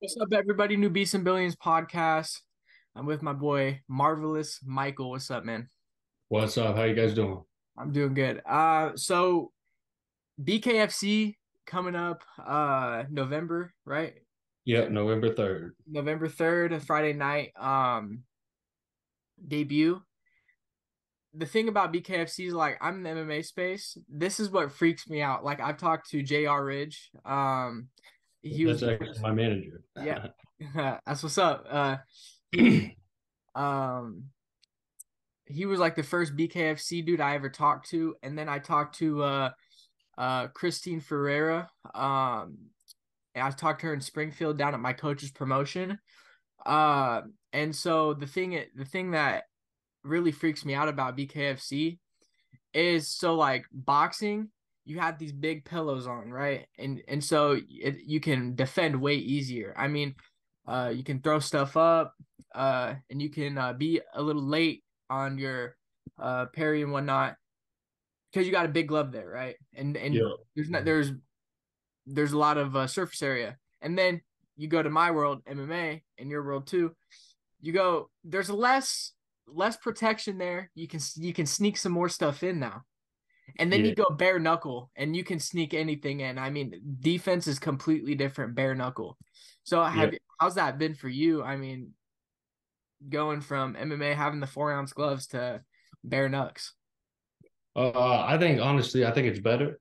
What's up, everybody? New Beats and Billions podcast. I'm with my boy, Marvelous Michael. What's up, man? What's up? How you guys doing? I'm doing good. So BKFC coming up, November, right? Yep, November 3rd. November 3rd, a Friday night, debut. The thing about BKFC is like I'm in the MMA space. This is what freaks me out. Like I've talked to JR Ridge. He was That's the actually first. my manager. Yeah, that's what's up. He um he was like the first BKFC dude I ever talked to, and then I talked to Christine Ferreira. And I talked to her in Springfield down at my coach's promotion. And so the thing that really freaks me out about BKFC is so like boxing, you have these big pillows on, right? And so you can defend way easier. I mean, you can throw stuff up, and you can be a little late on your parry and whatnot because you got a big glove there, right? And Yep. there's a lot of surface area, and then you go to my world, MMA, and your world too. You go, there's less protection there. You can sneak some more stuff in now. And then Yeah. you go bare knuckle and you can sneak anything in. I mean, defense is completely different bare knuckle. So Yep. how's that been for you? I mean, going from MMA having the 4 ounce gloves to bare knucks. I think it's better.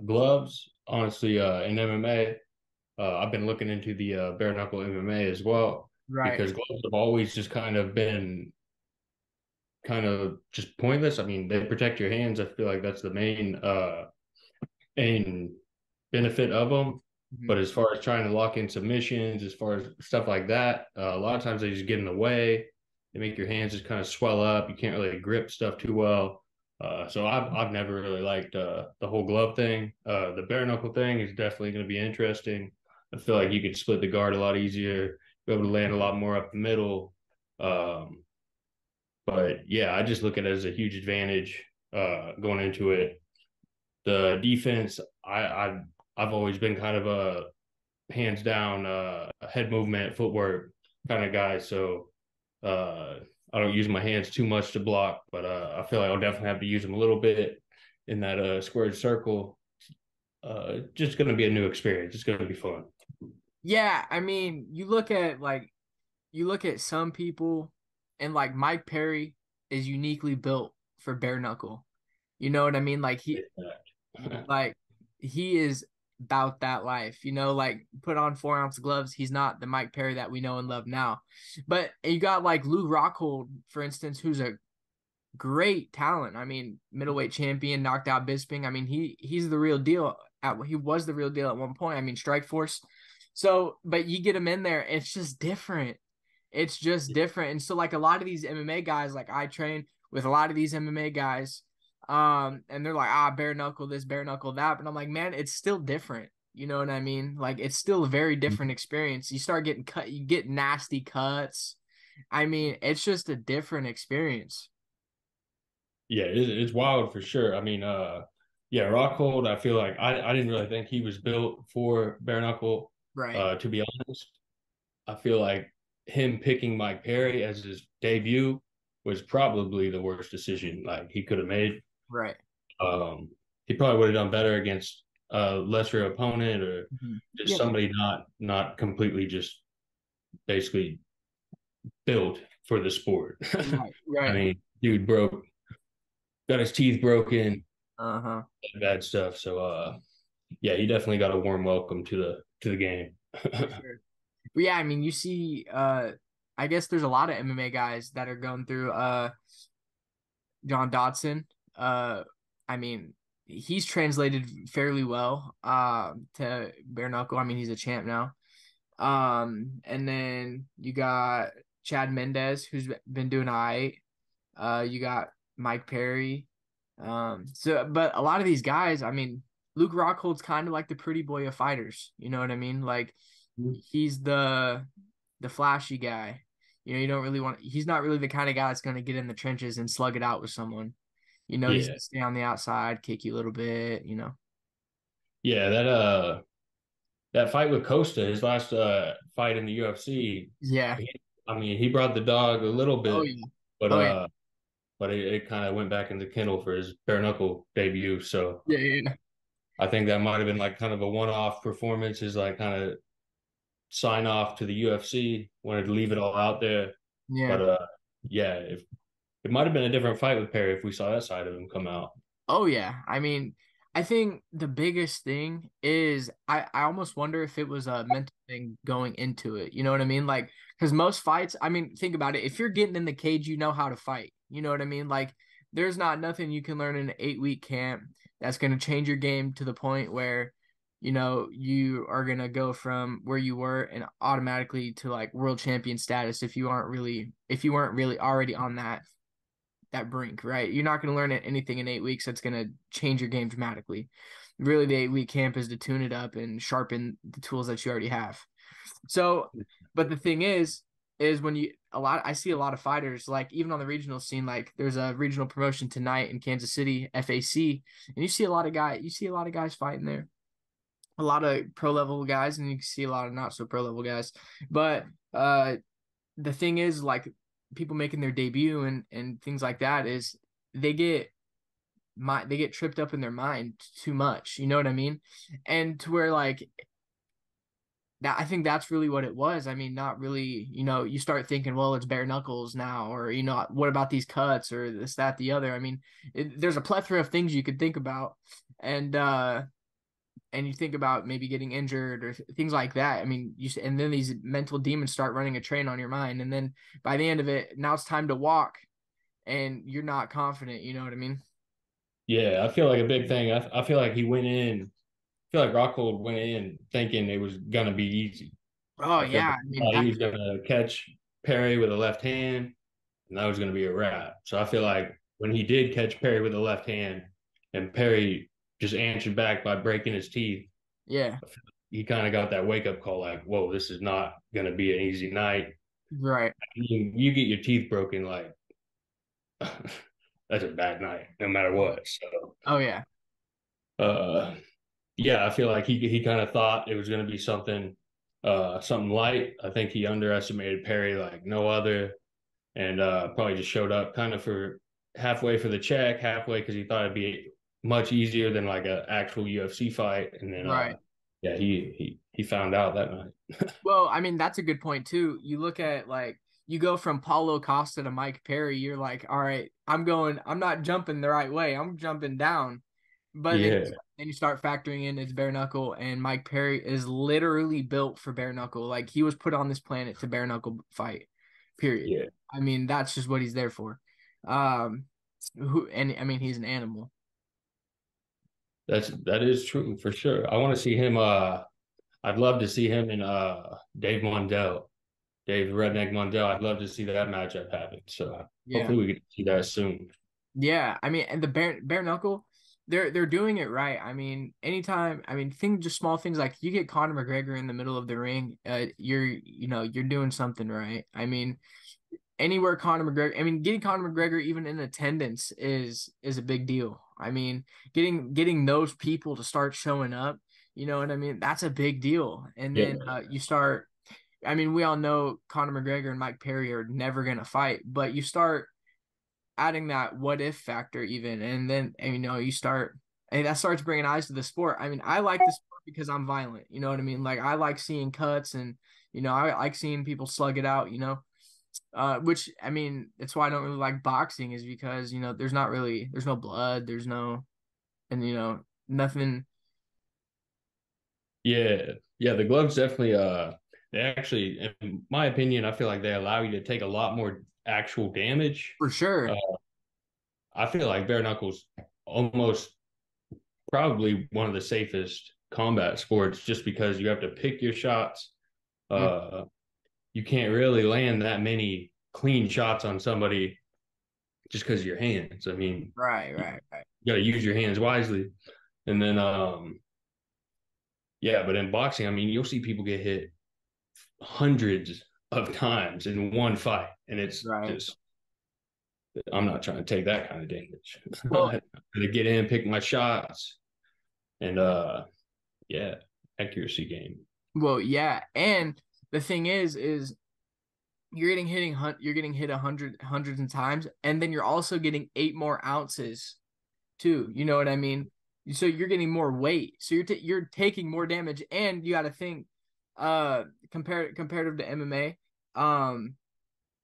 Gloves, honestly, in MMA, I've been looking into the bare knuckle MMA as well Right. because gloves have always just kind of been kind of just pointless. I mean, they protect your hands. I feel like that's the main benefit of them. Mhm. But as far as trying to lock in submissions, as far as stuff like that, a lot of times they just get in the way. They make your hands just kind of swell up. You can't really grip stuff too well. So I've never really liked the whole glove thing. The bare knuckle thing is definitely going to be interesting. I feel like you could split the guard a lot easier, be able to land a lot more up the middle. Um, but yeah, I just look at it as a huge advantage going into it. The defense, I've always been kind of a hands down head movement, footwork kind of guy. So I don't use my hands too much to block, but I feel like I'll definitely have to use them a little bit in that squared circle. Just going to be a new experience. It's going to be fun. Yeah, I mean, you look at some people and like Mike Perry is uniquely built for bare knuckle. You know what I mean? Like he is about that life, like put on 4 ounce gloves. He's not the Mike Perry that we know and love now. But you got like Lou Rockhold, for instance, who's a great talent. I mean, middleweight champion, knocked out Bisping. I mean, he's the real deal. He was the real deal at one point. I mean, Strike Force. So, but you get him in there, it's just different. It's just different. And so, like a lot of these MMA guys, like I train with a lot of these MMA guys, and they're like, bare knuckle this, bare knuckle that. But I'm like, man, it's still different. You know what I mean? Like it's still a very different experience. You start getting cut, you get nasty cuts. I mean, it's just a different experience. Yeah, it's wild for sure. I mean, yeah, Rockhold, I feel like I didn't really think he was built for bare knuckle, Right. to be honest. I feel like him picking Mike Perry as his debut was probably the worst decision like he could have made. Right. Um, he probably would have done better against a lesser opponent or Mhm. just Yeah. somebody not completely just basically built for the sport. Right. I Right. mean, dude got his teeth broken, Uh-huh. bad stuff. So yeah, he definitely got a warm welcome to the game. For sure. But yeah, I mean, you see, I guess there's a lot of MMA guys that are going through John Dodson. I mean, he's translated fairly well to bare knuckle. I mean, he's a champ now. And then you got Chad Mendez, who's been doing all right. You got Mike Perry. But a lot of these guys, I mean, Luke Rockhold's kind of like the pretty boy of fighters. You know what I mean? Like he's the flashy guy. You don't really want. He's not really the kind of guy that's going to get in the trenches and slug it out with someone. He's Yeah, gonna stay on the outside, kick you a little bit. yeah, that fight with Costa, his last fight in the UFC, Yeah. he brought the dog a little Oh bit, yeah. but Oh yeah. it kind of went back in the kennel for his bare knuckle debut. So Yeah. Yeah. I think that might have been like kind of a one-off performance, is like kind of sign off to the UFC. Wanted to leave it all out there, Yeah. but yeah, if it might have been a different fight with Perry if we saw that side of him come out. Oh yeah. I mean, I think the biggest thing is I almost wonder if it was a mental thing going into it. You know what I mean? Like, because most fights, I mean, think about it. If you're getting in the cage, you know how to fight. You know what I mean? Like, there's not nothing you can learn in an 8 week camp that's going to change your game to the point where, you are going to go from where you were and automatically to like world champion status if you weren't really already on that brink, right? You're not going to learn anything in 8 weeks that's going to change your game dramatically. Really, the 8 week camp is to tune it up and sharpen the tools that you already have. So, but the thing is when I see a lot of fighters, like even on the regional scene, like there's a regional promotion tonight in Kansas City, FAC, and you see a lot of guys fighting there, a lot of pro level guys, and you see a lot of not so pro level guys. But the thing is, like people making their debut and things like that is they get they get tripped up in their mind too much. You know what I mean? And to where like that, I think that's really what it was. I mean, not really. You start thinking, well, it's bare knuckles now, or what about these cuts or this, that, the other. I mean, there's a plethora of things you could think about, and you think about maybe getting injured or things like that. I mean, and then these mental demons start running a train on your mind, and then by the end of it, now it's time to walk, and you're not confident. You know what I mean? Yeah, I feel like a big thing. I feel like he went in. I feel like Rockhold went in thinking it was gonna be easy. Oh I feel yeah, like I he mean thought he was gonna catch Perry with a left hand, and that was gonna be a wrap. So I feel like when he did catch Perry with a left hand, and Perry just answered back by breaking his teeth, yeah, he kind of got that wake up call, like, "Whoa, this is not gonna be an easy night." right. You get your teeth broken, like that's a bad night, no matter what. So, Oh yeah, uh, yeah, I feel like he kind of thought it was going to be something light. I think he underestimated Perry like no other, and probably just showed up kind of for halfway for the check, halfway because he thought it'd be much easier than like an actual UFC fight, and then right. yeah, he found out that night. Well, I mean, that's a good point too. You look at like you go from Paulo Costa to Mike Perry, you're like, all right, I'm not jumping the right way. I'm jumping down. But then Yeah, you start factoring in it's bare knuckle, and Mike Perry is literally built for bare knuckle. Like he was put on this planet to bare knuckle fight. Period. yeah, I mean, that's just what he's there for. Um, I mean, he's an animal. that is true for sure. I want to see him. I'd love to see him and Dave Mondell. Dave Redneck Mondell. I'd love to see that matchup happen. So Yeah. hopefully we can see that soon. Yeah, I mean, and the bare knuckle, they're doing it right. I mean, anytime, I mean, just small things like you get Conor McGregor in the middle of the ring, you're doing something right. I mean, anywhere Conor McGregor, I mean, getting Conor McGregor even in attendance is a big deal. I mean, getting those people to start showing up, you know what I mean? That's a big deal. And Yeah, then you start, I mean, we all know Conor McGregor and Mike Perry are never gonna fight, but you start adding that what if factor even, and then you start, and that starts bringing eyes to the sport. I mean, I like the sport because I'm violent. You know what I mean? Like I like seeing cuts, and I like seeing people slug it out. Which I mean, that's why I don't really like boxing is because there's no blood, there's no, and nothing. yeah, yeah. The gloves definitely. They actually, in my opinion, I feel like they allow you to take a lot more actual damage. For Uh, sure. I feel like bare knuckles almost probably one of the safest combat sports, just because you have to pick your shots. Mm, Uh, you can't really land that many clean shots on somebody just because of your hands. I mean, right, you right, right. got to use your hands wisely. And then, yeah, but in boxing, I mean, you'll see people get hit hundreds of times in one fight, and it's Right. just I'm not trying to take that kind of damage. Well, To get in, pick my shots, and yeah, accuracy game. Well, yeah, and the thing is you're getting hit hundreds of times, and then you're also getting 8 more ounces too. You know what I mean? So you're getting more weight. So you're taking more damage, and you got to think, comparative to MMA,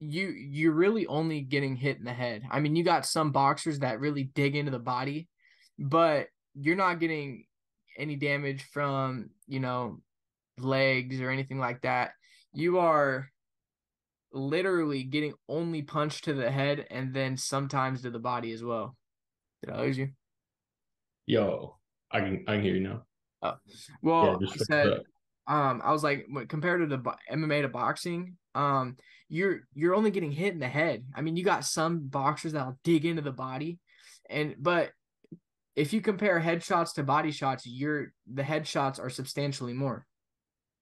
you're really only getting hit in the head. I mean, you got some boxers that really dig into the body, but you're not getting any damage from, legs or anything like that. You are literally getting only punched to the head and then sometimes to the body as well. Did I lose you? Yo, I can hear you now. Oh, Yeah, well, I just finish said, up. I was like, compared to the MMA to boxing, you're only getting hit in the head. I mean, you got some boxers that'll dig into the body, but if you compare headshots to body shots, the headshots are substantially more.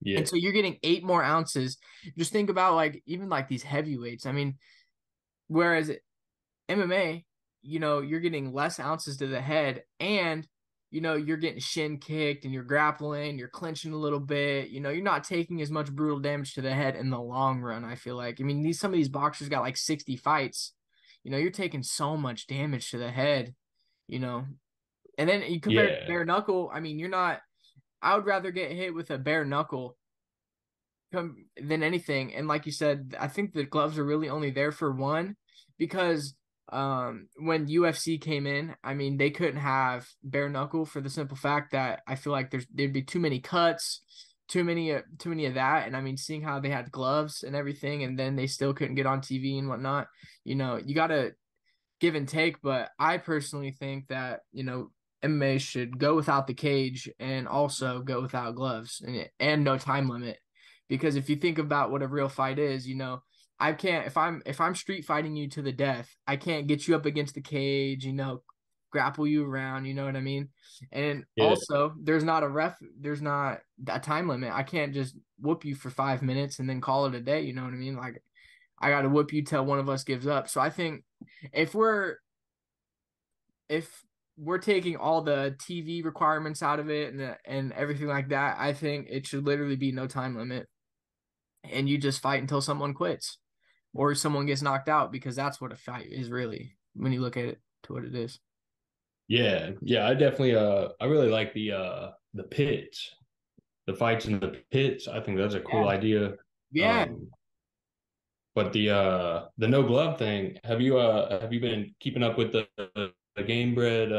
And Yeah, so you're getting 8 more ounces. Just think about like even like these heavyweights. I mean, whereas MMA, you're getting less ounces to the head and you're getting shin kicked and you're grappling, you're clinching a little bit, you're not taking as much brutal damage to the head in the long run, I feel like. I mean, some of these boxers got like 60 fights. You're taking so much damage to the head, you know. And then you compare it to yeah, bare knuckle, I mean, I would rather get hit with a bare knuckle than anything. And like you said, I think the gloves are really only there for one because when UFC came in, I mean they couldn't have bare knuckle for the simple fact that I feel like there'd be too many cuts, too many of that. And I mean seeing how they had gloves and everything and then they still couldn't get on TV and whatnot, you gotta give and take, but I personally think that, MMA should go without the cage and also go without gloves and no time limit. Because if you think about what a real fight is, I can't if I'm street fighting you to the death, I can't get you up against the cage, grapple you around, you know what I mean? And yeah, also there's not a time limit. I can't just whoop you for 5 minutes and then call it a day, you know what I mean? Like I got to whoop you till one of us gives up. So I think if we're if we're taking all the TV requirements out of it and everything like that, I think it should literally be no time limit, and you just fight until someone quits or someone gets knocked out because that's what a fight is really when you look at it to what it is. yeah, yeah. I definitely I really like the pits, the fights in the pits. I think that's a cool Yeah, idea. yeah, Um, but the no glove thing, have you been keeping up with the game bred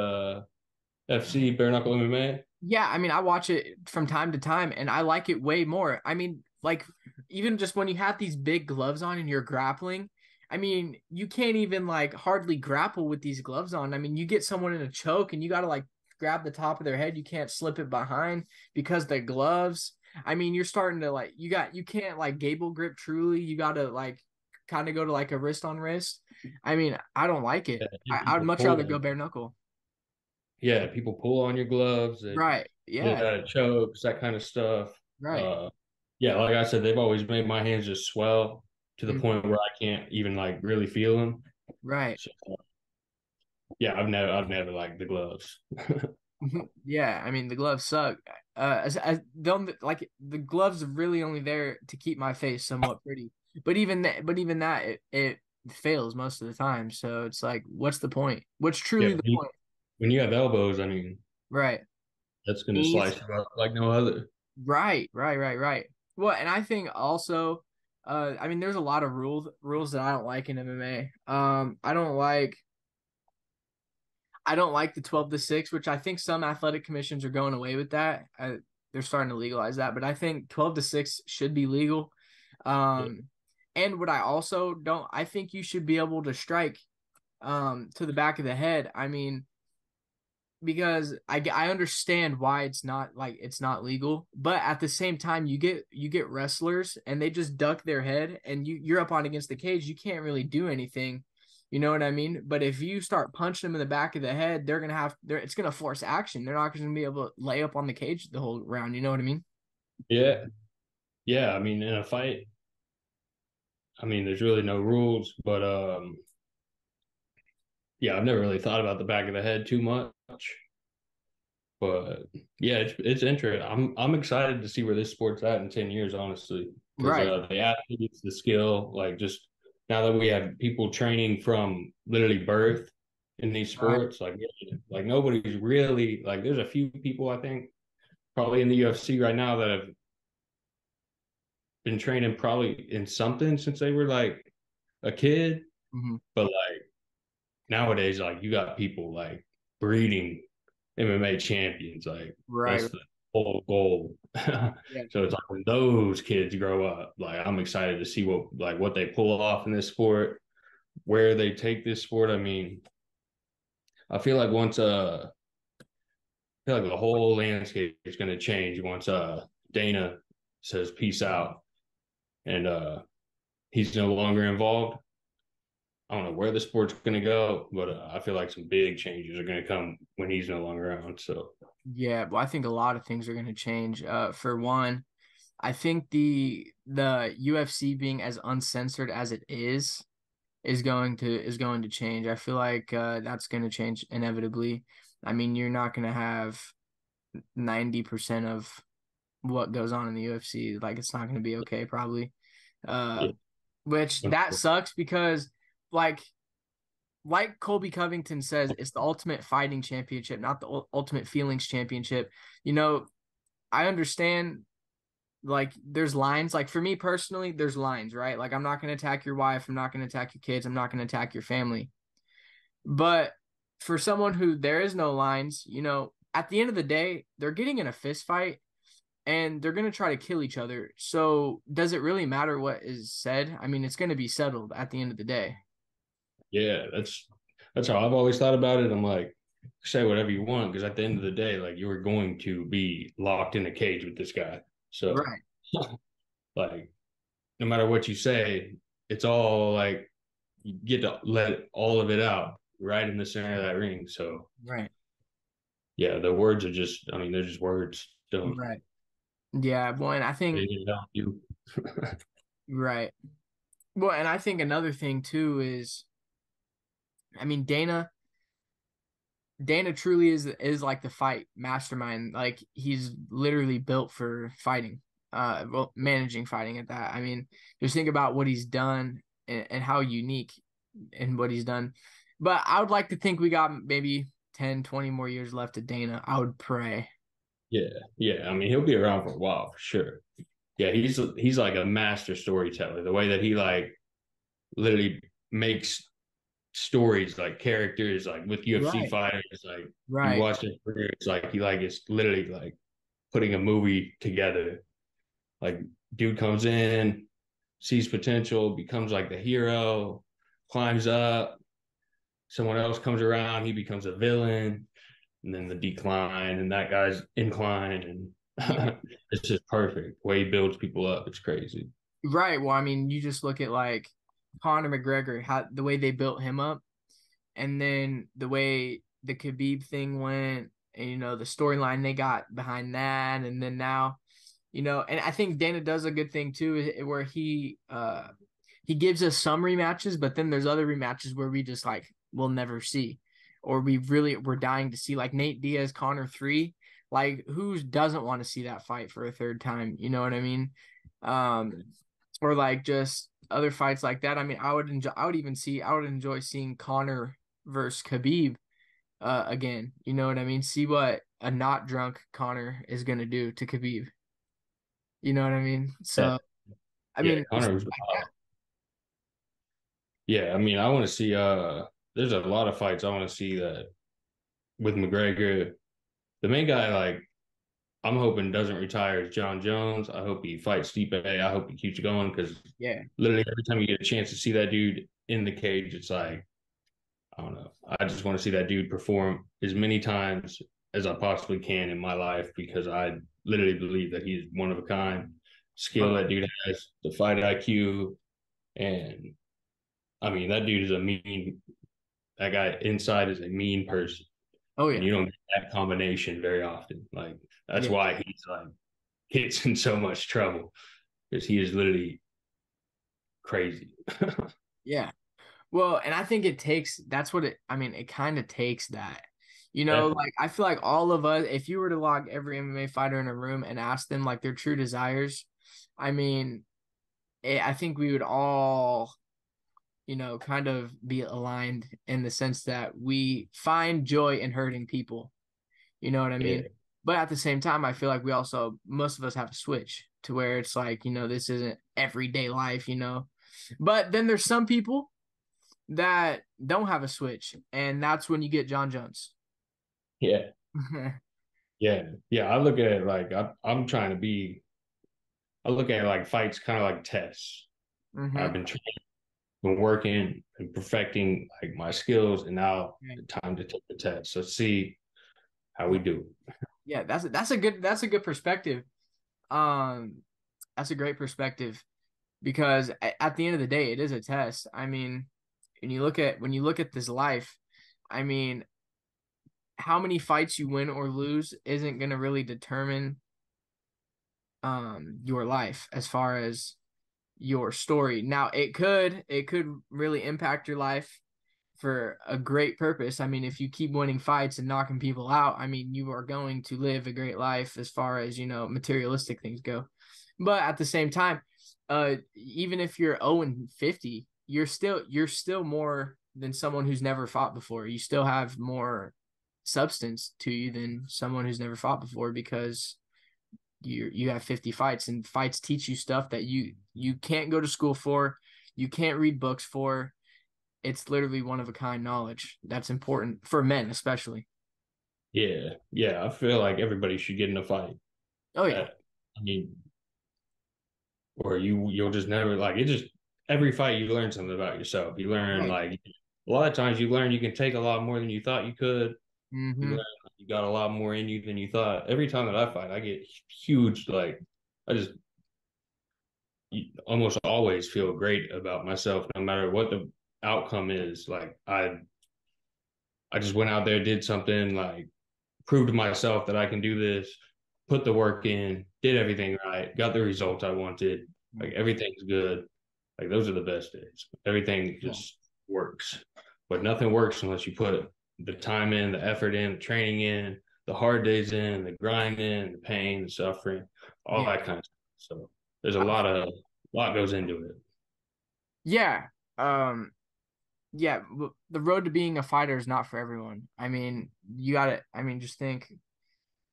FC bare knuckle MMA? yeah. I mean, I watch it from time to time, and I like it way more. I mean, like even just when you have these big gloves on and you're grappling, I mean, you can't even like hardly grapple with these gloves on. I mean, you get someone in a choke and you got to like grab the top of their head. You can't slip it behind because the gloves. I mean, you're starting to like you can't like gable grip truly. You got to like kind of go to like a wrist on wrist. I mean, I don't like it. Yeah, I'd people much rather go pull. bare knuckle. Yeah, people pull on your gloves and Right. Yeah. yeah, chokes, that kind of stuff. Right. Uh, yeah, like I said, they've always made my hands just swell to the Mhm. point where I can't even like really feel them. Right. So yeah, I've never liked the gloves. Yeah, I mean the gloves suck. Like the gloves are really only there to keep my face somewhat pretty. But even that, it fails most of the time. So it's like, what's the point? What's Yeah, truly the point? when you have elbows, I mean, Right. that's gonna Knees. slice you up like no other. Right. Well, and I think also, I mean, there's a lot of rules that I don't like in MMA. I don't like the 12 to 6, which I think some athletic commissions are going away with that. They're starting to legalize that, but I think 12 to 6 should be legal. Yeah, Um, and what I also don't, I think you should be able to strike to the back of the head. I mean, because I understand why it's not legal, but at the same time you get wrestlers and they just duck their head and you're up on against the cage, you can't really do anything. You know what I mean? But if you start punching them in the back of the head, it's gonna force action. They're not gonna be able to lay up on the cage the whole round. You know what I mean? yeah, yeah. I mean, in a fight, I mean, there's really no rules, but yeah, I've never really thought about the back of the head too much. But yeah, it's interesting. I'm excited to see where this sport's at in 10 years, honestly, because Right. the athletes, the skill, like just now that we have people training from literally birth in these Right. sports, like nobody's really like. There's a few people I think probably in the UFC right now that have been training probably in something since they were like a kid, Hmm. but like nowadays, like you got people like breeding MMA champions. Like Right. that's the whole goal. Yeah. So it's like when those kids grow up, like I'm excited to see what they pull off in this sport, where they take this sport. I mean, I feel like I feel like the whole landscape is going to change once Dana says peace out and he's no longer involved. I don't know where the sport's going to go, but I feel like some big changes are going to come when he's no longer around. So Yeah. Well, I think a lot of things are going to change. For one, I think the UFC being as uncensored as it is going to change. I feel like that's going to change inevitably. I mean, you're not going to have 90% of what goes on in the UFC. Like it's not going to be okay, probably. Uh, yeah, which that sucks because, like, Colby Covington says, it's the ultimate fighting championship, not the ultimate feelings championship. You know, I understand. Like, there's lines. Like for me personally, there's lines, right? Like I'm not going to attack your wife. I'm not going to attack your kids. I'm not going to attack your family. But for someone who there is no lines, at the end of the day, they're getting in a fist fight and they're going to try to kill each other. So does it really matter what is said? I mean, it's going to be settled at the end of the day. yeah, that's how I've always thought about it. I'm like, say whatever you want, because at the end of the day, like you were going to be locked in a cage with this guy. So Right. like no matter what you say, it's all like you get to let all of it out right in the center of that ring. So Right. yeah, the words are just I mean, they're just words. Don't Right. Yeah. Well, and I they think, can help you. right. Well, and I think another thing too is, I mean, Dana truly is like the fight mastermind. Like he's literally built for fighting, well, managing fighting at that. I mean, just think about what he's done and how unique and what he's done. But I would like to think we got maybe 10, 20 more years left of Dana. I would pray. Yeah, yeah. I mean, he'll be around for a while for sure. Yeah, he's like a master storyteller. The way that he like literally makes stories like characters like with UFC Right. fighters like you Right. watch his career it's like he like is literally like putting a movie together like dude comes in sees potential becomes like the hero climbs up someone else comes around he becomes a villain and then the decline and that guy's incline Yeah. and it's just perfect the way he builds people up it's crazy Right. Well, I mean, you just look at like Conor McGregor, how the way they built him up, and then the way the Khabib thing went, and the storyline they got behind that, and then now, and I think Dana does a good thing too, where he gives us some rematches, but then there's other rematches where we just like we'll never see, or we're dying to see, like Nate Diaz Connor 3. Like who doesn't want to see that fight for a third time? You know what I mean? Um, or like just other fights like that. I mean, I would enjoy seeing Connor versus Khabib again. You know what I mean? See what a not drunk Connor is gonna do to Khabib. You know what I mean? yeah So I yeah mean, Connor was yeah I mean I want to see there's a lot of fights I want to see that with McGregor. The main guy, like, I'm hoping doesn't retire is John Jones. I hope he fights Stipe. I hope he keeps going because yeah, literally every time you get a chance to see that dude in the cage, it's like, I don't know. I just want to see that dude perform as many times as I possibly can in my life because I literally believe that he's one of a kind. Skill that dude has, the fight IQ, and I mean that dude is a mean. That guy inside is a mean person. oh And yeah, you don't get that combination very often. Like that's yeah, why he's like gets in so much trouble because he is literally crazy. yeah. Well, and I think it takes that's what it. I mean, it kind of takes that. You know, Definitely. like I feel like all of us, if you were to log every MMA fighter in a room and ask them like their true desires, I mean, I think we would all, kind of be aligned in the sense that we find joy in hurting people. You know what I Yeah. mean? But at the same time, I feel like we also, most of us have to switch to where it's like, this isn't everyday life. But then there's some people that don't have a switch, and that's when you get John Jones. Yeah. Yeah. Yeah. I look at it like I'm trying to be, I look at it like fights kind of like tests. I've hmm been working and perfecting like my skills, and now Right. the time to take the test. So see how we Yeah. do. Yeah, that's a good perspective. Um, that's a great perspective because at the end of the day, it is a test. I mean, when you look at this life, I mean, how many fights you win or lose isn't going to really determine your life as far as your story. Now, it could really impact your life for a great purpose. I mean, if you keep winning fights and knocking people out, I mean, you are going to live a great life as far as, materialistic things go. But at the same time, even if you're 0 and 50, you're still more than someone who's never fought before. You still have more substance to you than someone who's never fought before because you have 50 fights, and fights teach you stuff that you can't go to school for, you can't read books for. It's literally one of a kind knowledge that's important for men, especially. Yeah. Yeah. I feel like everybody should get in a fight. Oh yeah, Uh, I mean, or you'll just never like it. Just every fight you learn something about yourself. You learn right. like a lot of times you learn you can take a lot more than you thought you could. You learn Mm-hmm. you got a lot more in you than you thought. Every time that I fight, I get huge like I just almost always feel great about myself, no matter what the outcome is. Like I just went out there, did something, like proved to myself that I can do this, put the work in, did everything right, got the results I wanted. Like everything's good. Like those are the best days. Everything Yeah. just works. But nothing works unless you put the time in, the effort in, the training in, the hard days in, the grind in, the pain, the suffering, all Yeah. that kind of stuff. So there's a Uh, lot goes into it. yeah. Um, yeah. The road to being a fighter is not for everyone. I mean, you got to, I mean, just think,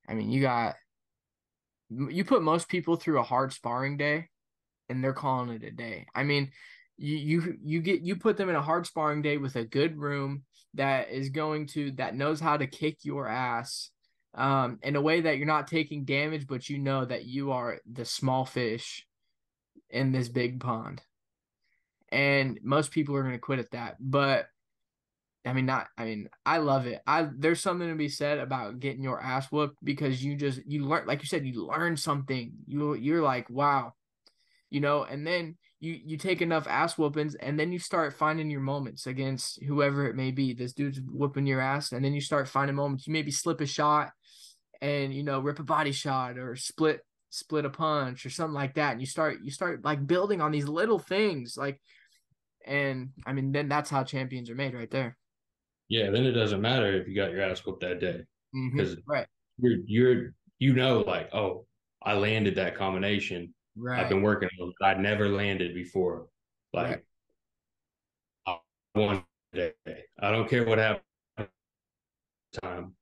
I mean, you put most people through a hard sparring day and they're calling it a day. I mean, you put them in a hard sparring day with a good room that knows how to kick your ass in a way that you're not taking damage, but you know that you are the small fish in this big pond. And most people are going to quit at that. But I mean, not. I mean, I love it. There's something to be said about getting your ass whooped because you learn, like you said, you learn something. You're like, wow, and then you take enough ass whoopings and then you start finding your moments against whoever it may be. This dude's whooping your ass, and then you start finding moments. You maybe slip a shot and rip a body shot or split a punch or something like that. And you start like building on these little things. And I mean, then that's how champions are made right there. Yeah, then it doesn't matter if you got your ass whooped that day because Right. like, oh, I landed that combination. I've Right. been working on it. I'd never landed before. Right. Like I won today. I don't care what happened time.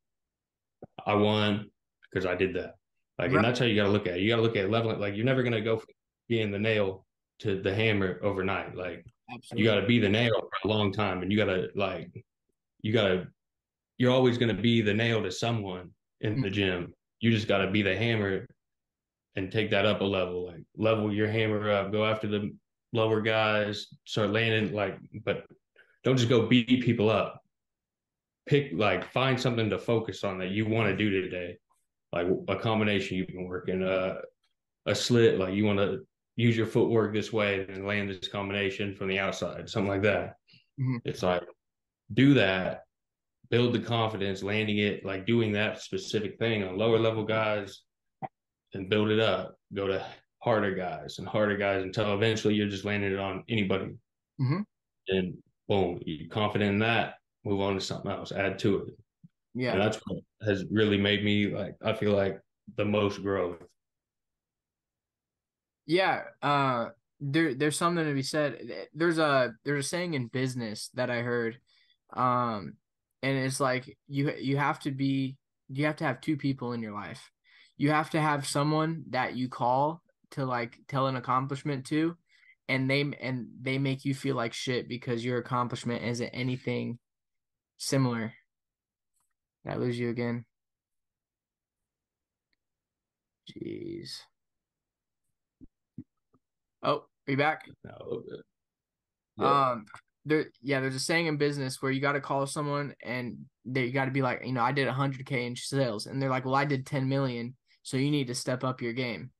I won because I did that. Like, and Right. that's how you got to look at it. You got to look at leveling. Like, you're never gonna go from being the nail to the hammer overnight. Like, you got Absolutely. to be the nail for a long time, and you got to. You're always gonna be the nail to someone in the gym. You just got to be the hammer and take that up a level. Like, level your hammer up. Go after the lower guys. Start landing. Like, but don't just go beat people up. Find something to focus on that you want to do today, like a combination you've been working, a slit, like you want to use your footwork this way and land this combination from the outside, something like that. Mhm. It's like do that, build the confidence, landing it, like doing that specific thing on lower level guys, and build it up. Go to harder guys until eventually you're just landing it on anybody. Mhm. And boom, you're confident in that. Move on to something else. Add to it. Yeah. And that's what has really made me like, I feel like the most growth. Yeah, there's something to be said. There's a saying in business that I heard, um, and it's like you have to have two people in your life. You have to have someone that you call to like tell an accomplishment to, and they make you feel like shit because your accomplishment isn't anything similar. Did I lose you again? Jeez. Oh, are you back? No, yeah. Um, there's a saying in business where you got to call someone and you got to be like, I did 100K in sales, and they're like, well, I did 10 million, so you need to step up your game.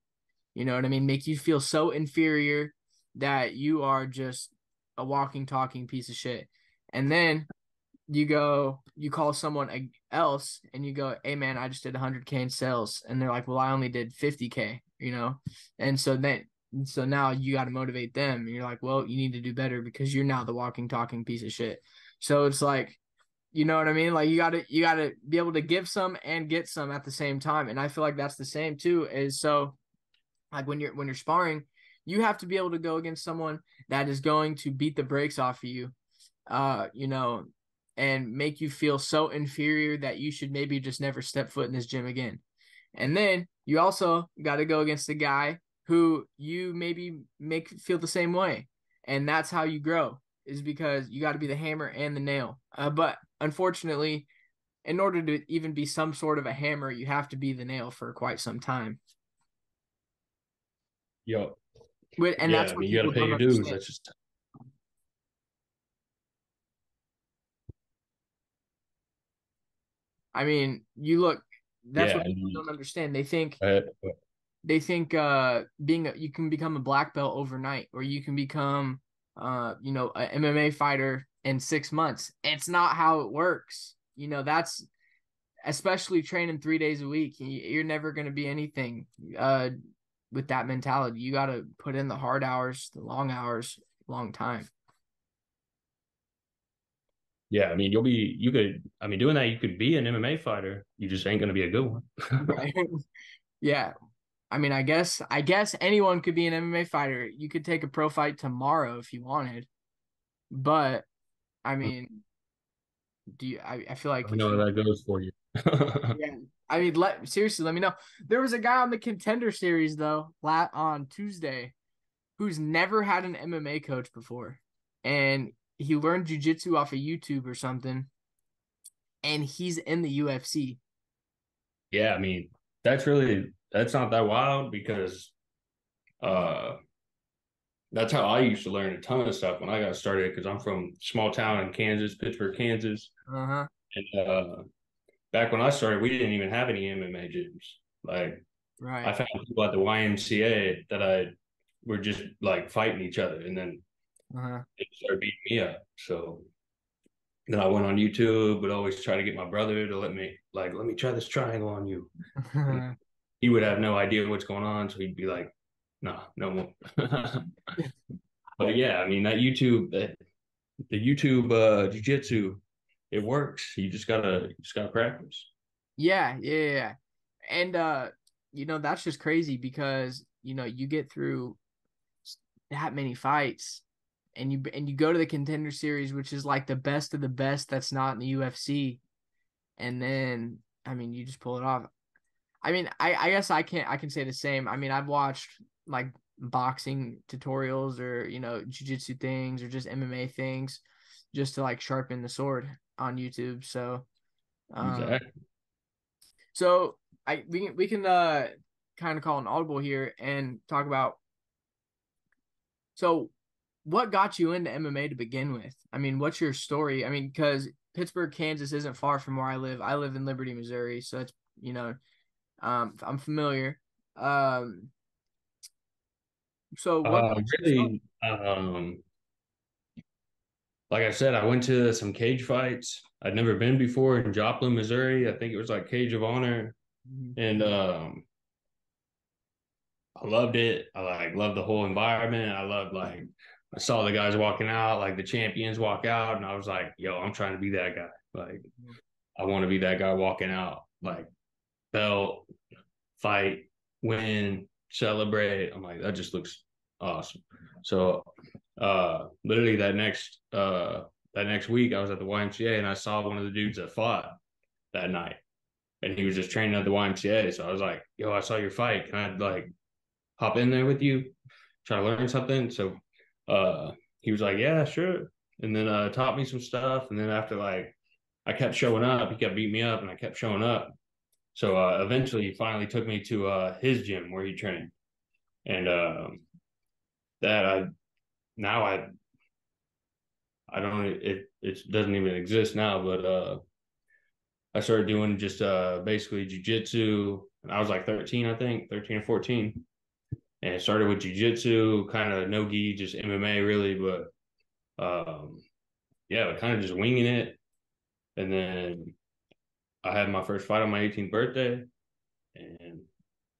You know what I mean? Make you feel so inferior that you are just a walking, talking piece of shit. And then you call someone else and you go, hey man, I just did 100K in sales, and they're like, well, I only did 50K, and so now you got to motivate them, and you're like, well, you need to do better because you're now the walking, talking piece of shit. So it's like, you know what I mean? Like you gotta be able to give some and get some at the same time, and I feel like that's the same too. Is so like when you're sparring, you have to be able to go against someone that is going to beat the brakes off of you, uh, you know, and make you feel so inferior that you should maybe just never step foot in this gym again. And then you also got to go against a guy who you maybe make feel the same way. And that's how you grow, is because you got to be the hammer and the nail. But unfortunately, in order to even be some sort of a hammer, you have to be the nail for quite some time. Yo, And yeah. that's I what mean, you got people to pay don't your dues. understand. That's just, I mean, that's yeah. what I people mean, don't understand. They think you can become a black belt overnight, or you can become a MMA fighter in 6 months. It's not how it works. That's especially training 3 days a week. You're never going to be anything with that mentality. You got to put in the hard hours, the long hours, long time. yeah. I mean, I mean, doing that, you could be an MMA fighter. You just ain't going to be a good one. Right. Yeah. I mean, I guess anyone could be an MMA fighter. You could take a pro fight tomorrow if you wanted. But I mean, I feel I like don't if know you how that goes for you. yeah, I mean, seriously, let me know. There was a guy on the Contender Series though, on Tuesday, who's never had an MMA coach before, and he learned jujitsu off of YouTube or something, and he's in the UFC. Yeah, I mean, that's not that wild because uh that's how I used to learn a ton of stuff when I got started because I'm from small town in Kansas, Pittsburgh, Kansas. Uh-huh. And back when I started, we didn't even have any MMA gyms. Like I Right. found people at the YMCA that I were just like fighting each other and then Uh-huh. they started beating me up. So then I went on YouTube, but always try to get my brother to let me try this triangle on you. And he would have no idea what's going on. So he'd be like, no, no more. But yeah, I mean the YouTube jiu-jitsu, it works. You just gotta practice. Yeah, yeah, yeah. Yeah. And that's just crazy because, you get through that many fights, and you go to the Contender Series, which is like the best of the best that's not in the UFC, and then I mean, you just pull it off. I mean, I guess I can say the same. I mean, I've watched like boxing tutorials, or jiu-jitsu things, or just MMA things, just to like sharpen the sword on YouTube. Um Exactly. so we can kind of call an audible here and talk about, so what got you into MMA to begin with? I mean, what's your story? I mean, because Pittsburgh, Kansas isn't far from where I live. I live in Liberty, Missouri, so it's I'm familiar. Um, so what got you to start? Really, like I said, I went to some cage fights. I'd never been before in Joplin, Missouri. I think it was like Cage of Honor, Mhm. and I loved it. I like loved the whole environment. I saw the guys walking out, like the champions walk out, and I was like, yo, I'm trying to be that guy. Like I want to be that guy walking out like belt, fight, win, celebrate. I'm like, that just looks awesome. So literally that next week I was at the YMCA and I saw one of the dudes that fought that night. And he was just training at the YMCA. So I was like, yo, I saw your fight. Can I like hop in there with you? Try to learn something. So he was like, yeah, sure. And then taught me some stuff. And then after like I kept showing up, he kept beating me up and I kept showing up. So eventually he finally took me to his gym where he trained. And that I now I don't it doesn't even exist now, but I started doing just basically jujitsu. And I was like 13, I think, 13 or 14. And it started with jujitsu, kind of no gi, just MMA really, but yeah, kind of just winging it. And then I had my first fight on my 18th birthday, and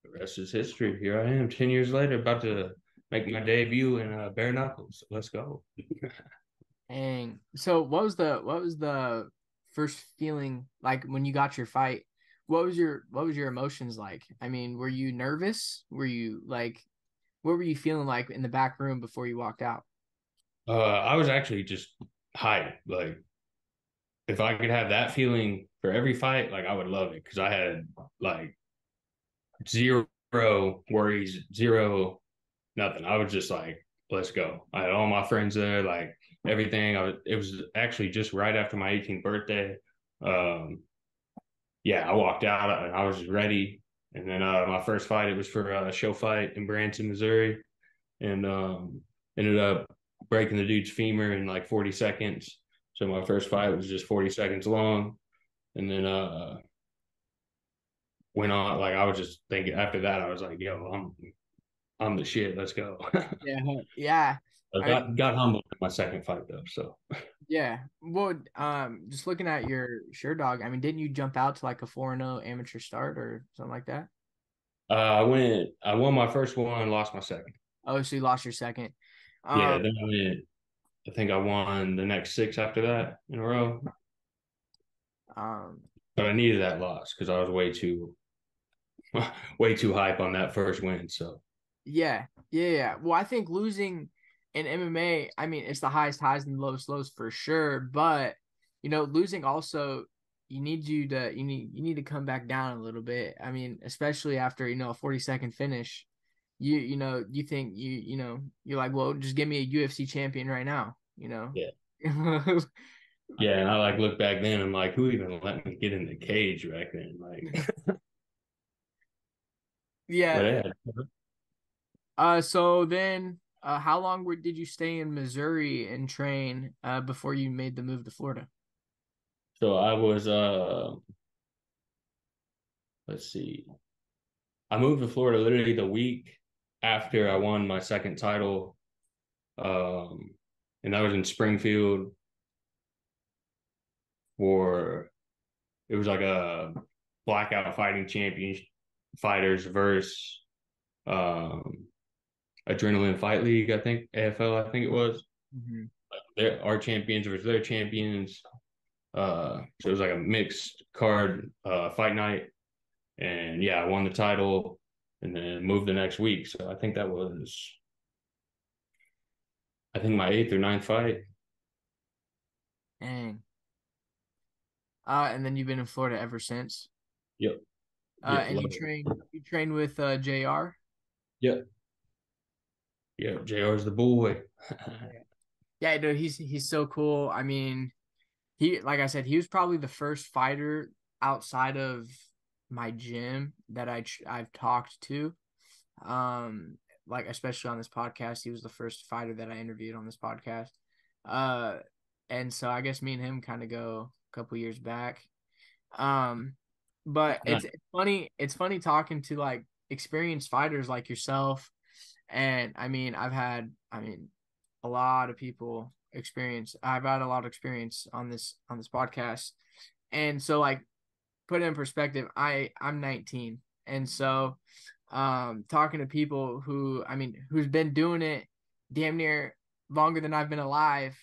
the rest is history. Here I am, 10 years later, about to make my debut in bare knuckles. Let's go. And so what was the first feeling like when you got your fight? What was your emotions like? I mean, were you nervous? Were you like what were you feeling like in the back room before you walked out? I was actually just hyped. Like if I could have that feeling for every fight, like I would love it because I had like zero worries, zero nothing. I was just like, let's go. I had all my friends there, like everything. It was actually just right after my 18th birthday. Um, yeah, I walked out and I was just ready. And then my first fight, it was for a show fight in Branson, Missouri, and ended up breaking the dude's femur in like 40 seconds. So my first fight was just 40 seconds long, and then went on. Like I was just thinking after that, I was like, yo, I'm the shit. Let's go. Yeah, yeah. I I got humbled in my second fight though. So yeah. Well, just looking at your sure dog, I mean, didn't you jump out to like a 4-0 amateur start or something like that? I won my first one, lost my second. Oh, so you lost your second. Yeah, Um, then I went. I think I won the next six after that in a row. um, But I needed that loss because I was way too hype on that first win. So yeah, yeah, yeah. Well, I think losing in MMA, I mean, it's the highest highs and lowest lows for sure. But losing also, you need to come back down a little bit. I mean, especially after a 40-second finish, you think you're like, well, just give me a UFC champion right now. yeah, yeah. And I like look back then. I'm like, who even let me get in the cage back then? Like, but Yeah. yeah. So then, how long did you stay in Missouri and train before you made the move to Florida? So I was let's see. I moved to Florida literally the week after I won my second title. Um, and that was in Springfield for it was like a blackout fighting champion fighters versus um Adrenaline Fight League, I think AFL, I think it was. Hmm. Our champions versus their champions. So it was like a mixed card fight night, and yeah, I won the title, and then moved the next week. So I think that was my eighth or ninth fight. And and then you've been in Florida ever since. Yep, yep, And you train with JR. yep, yep. JR's the boy. Yeah. Yeah, dude, he's so cool. I mean, he like I said, he was probably the first fighter outside of my gym that I've talked to. Um, like especially on this podcast, he was the first fighter that I interviewed on this podcast. Uh, and so I guess me and him kind of go a couple years back. Um, but it's funny. It's funny talking to like experienced fighters like yourself. And I mean, a lot of people experience. I've had a lot of experience on this podcast, and so like put it in perspective, I'm 19, and so talking to people who who's been doing it damn near longer than I've been alive.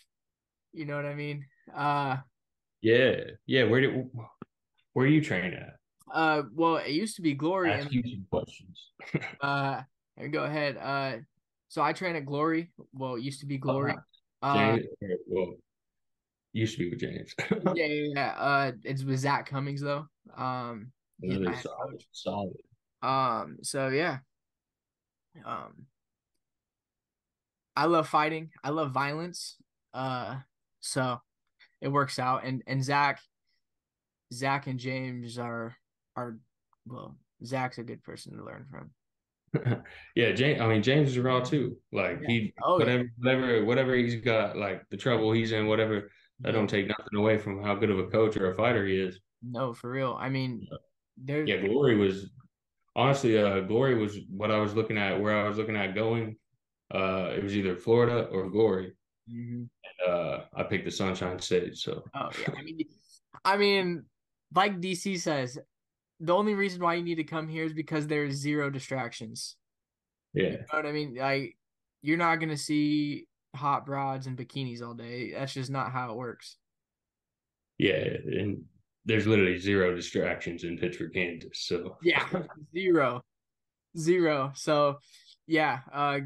You know what I mean? Yeah, yeah. Where are you trained at? Well, it used to be Glory, Ask and you some questions. go ahead. So I train at Glory. Well, it used to be Glory. Uh, James, well, used to be with James. yeah, yeah, yeah. It's with Zach Cummings though. He's Another my head solid, coach. solid. So yeah. Um, I love fighting. I love violence. So it works out. And Zach and James are well, Zach's a good person to learn from. Yeah, James. I mean, James is raw too. Like Yeah. he, Oh yeah. whatever he's got, like the trouble he's in, whatever. That Yeah. don't take nothing away from how good of a coach or a fighter he is. No, for real. I mean, there. Yeah, Glory was honestly, Glory was what I was looking at, where I was looking at going. It was either Florida or Glory. Mhm. I picked the Sunshine State. So Oh yeah. I mean, like DC says, the only reason why you need to come here is because there's zero distractions. You yeah, know what I mean? Like, you're not gonna see hot broads and bikinis all day. That's just not how it works. yeah, and there's literally zero distractions in Pittsburgh, Kansas. So Yeah, zero, zero. So, yeah,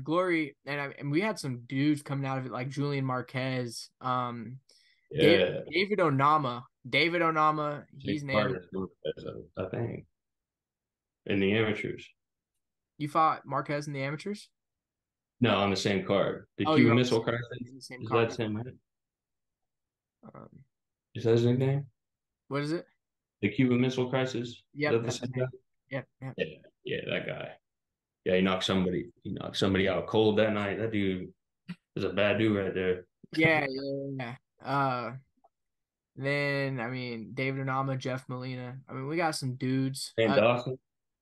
Glory, and we had some dudes coming out of it like Julian Marquez, David yeah, David Onama, David Onama. Jake He's an animal. Carter's doing it, I think, in the amateurs. You fought Marquez in the amateurs? No, on the same card. The Oh, you're Cuban on Missile Crisis. the same Is card. that him? Right? Um, Is that his nickname? what is it? The Cuban Missile Crisis. Is Yep, that the that's his same name. guy? Yep, yep. Yeah, yeah, that guy. Yeah, he knocked somebody. He knocked somebody out cold that night. That dude is a bad dude right there. Yeah, yeah, yeah. Then I mean David Onama, Jeff Molina. I mean we got some dudes. And Dawson,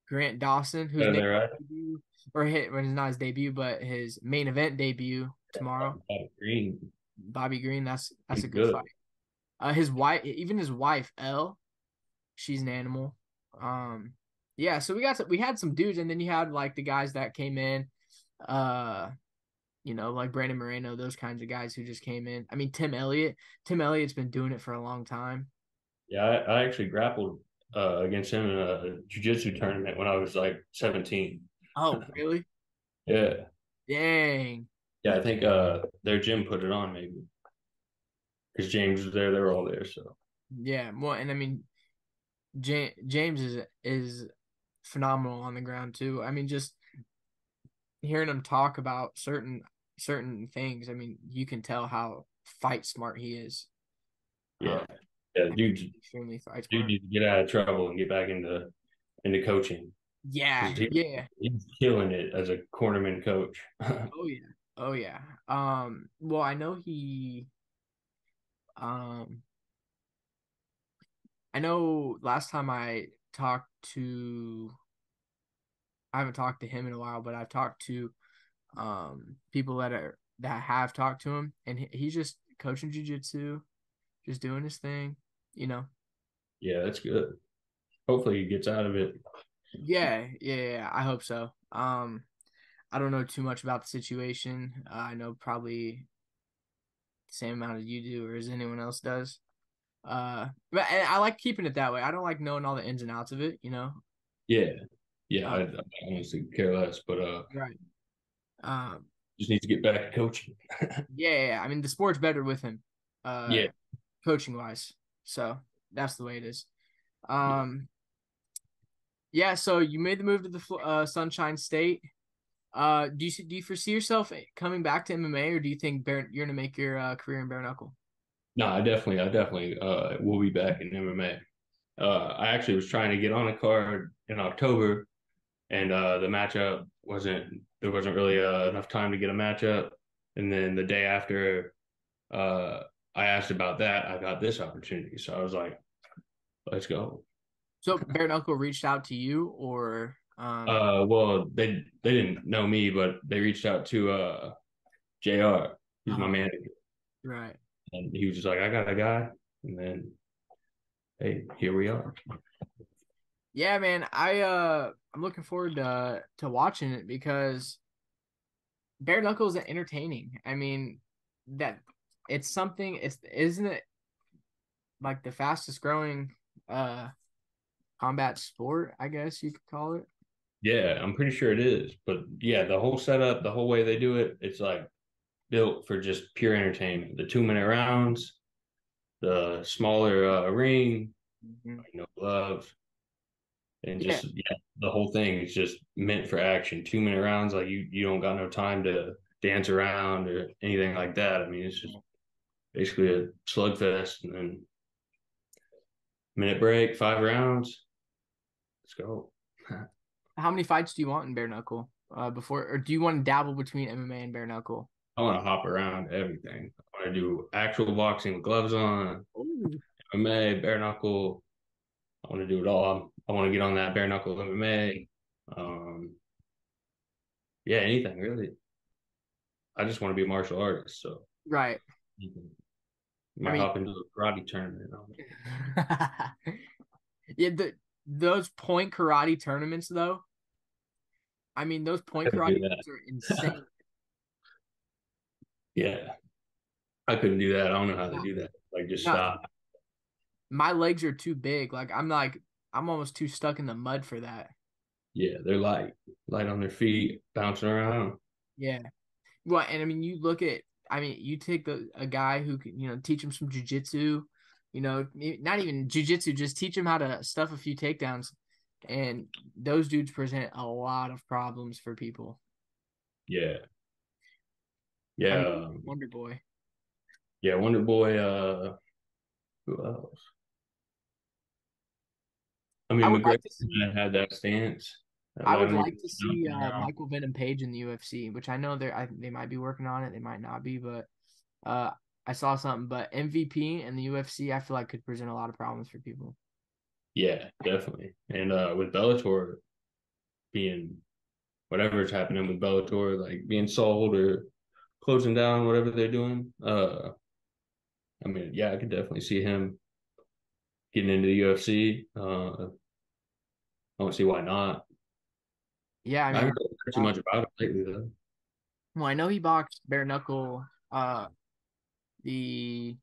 Grant Dawson, who's yeah, making there, right? his debut, or hit when it's not his debut, but his main event debut tomorrow. Green. Bobby Green, that's He's a good good. fight. His wife, even his wife, Elle, she's an animal. Um, yeah, so we had some dudes, and then you had like the guys that came in, uh, like Brandon Moreno, those kinds of guys who just came in. I mean, Tim Elliott. Tim Elliott's been doing it for a long time. Yeah, I actually grappled against him in a jiu-jitsu tournament when I was like 17. Oh, really? Yeah. Dang. Yeah, I think their gym put it on maybe because James was there. They were all there. So Yeah. Well, and I mean, James is phenomenal on the ground too. I mean, just hearing him talk about certain things. I mean, you can tell how fight smart he is. yeah, Um, yeah, I mean, dude, extremely fight dude smart. needs to get out of trouble and get back into coaching Yeah, because yeah. he's killing it as a cornerman coach. Oh yeah. Oh yeah. Well, um I know last time I haven't talked to him in a while, but I've talked to people that have talked to him, and he's just coaching jujitsu, just doing his thing, you know. Yeah, that's good. Hopefully he gets out of it. Yeah, yeah, yeah, I hope so. I don't know too much about the situation. I know probably the same amount as you do or as anyone else does. But and I like keeping it that way. I don't like knowing all the ins and outs of it, you know. Yeah, yeah, Uh, I honestly care less, but right. Um, just needs to get back to coaching. yeah, yeah, yeah. I mean, the sport's better with him, Yeah, coaching wise. So that's the way it is. yeah. Um, yeah. So you made the move to the Sunshine State. Do you foresee yourself coming back to MMA, or do you think you're gonna make your career in bare knuckle? No, I definitely will be back in MMA. I actually was trying to get on a card in October, and the matchup wasn't there wasn't really enough time to get a matchup. And then the day after uh, I asked about that, I got this opportunity. So I was like, let's go. So bare knuckle reached out to you, or Well, they didn't know me, but they reached out to JR, who's my uh manager, right? and he was just like, I got a guy, and then hey, here we are. Yeah, man. I'm looking forward to watching it because bare knuckles are entertaining. I mean, that it's something. It's isn't it like the fastest growing? combat sport, I guess you could call it. Yeah, I'm pretty sure it is. But yeah, the whole setup, the whole way they do it, it's like built for just pure entertainment. The 2 minute rounds, the smaller ring, Mhm. no gloves, and Yeah, just yeah, the whole thing is just meant for action. 2 minute rounds, like you don't got no time to dance around or anything like that. I mean, it's just basically a slugfest, and then minute break, 5 rounds. Let's go. how many fights do you want in bare knuckle? Before, or do you want to dabble between MMA and bare knuckle? I want to hop around everything. I want to do actual boxing with gloves on, Ooh. MMA, bare knuckle. I want to do it all. I want to get on that bare knuckle MMA. Yeah, anything really. I just want to be a martial artist, so Right. you I might mean, hop into a karate tournament. yeah, those point karate tournaments though. I mean, those I point couldn't do karate that. tournaments are insane. Yeah, I couldn't do that. I don't know how to No, do that. Like just no, stop. my legs are too big. Like I'm almost too stuck in the mud for that. Yeah, they're light on their feet, bouncing around. Yeah. Well, and I mean, you look at, I mean, you take a guy who can, teach him some jujitsu, not even jujitsu, just teach him how to stuff a few takedowns, and those dudes present a lot of problems for people. Yeah, I yeah, mean, Wonder Boy. yeah. Wonder Boy. Who else? I I mean, would like McGregor to see. kind of had that stance. That I let would him like to see bouncing around. Michael Venom Page in the UFC, which I know they might be working on it. They might not be, but uh, I saw something. But MVP and the UFC, I feel like could present a lot of problems for people. Yeah, definitely. And with Bellator being whatever's happening with Bellator, like being sold or closing down, whatever they're doing. I mean, yeah, I could definitely see him getting into the UFC. I don't see why not. Yeah, I I haven't mean, heard too uh, much about it lately, though. well, I know he boxed bare knuckle the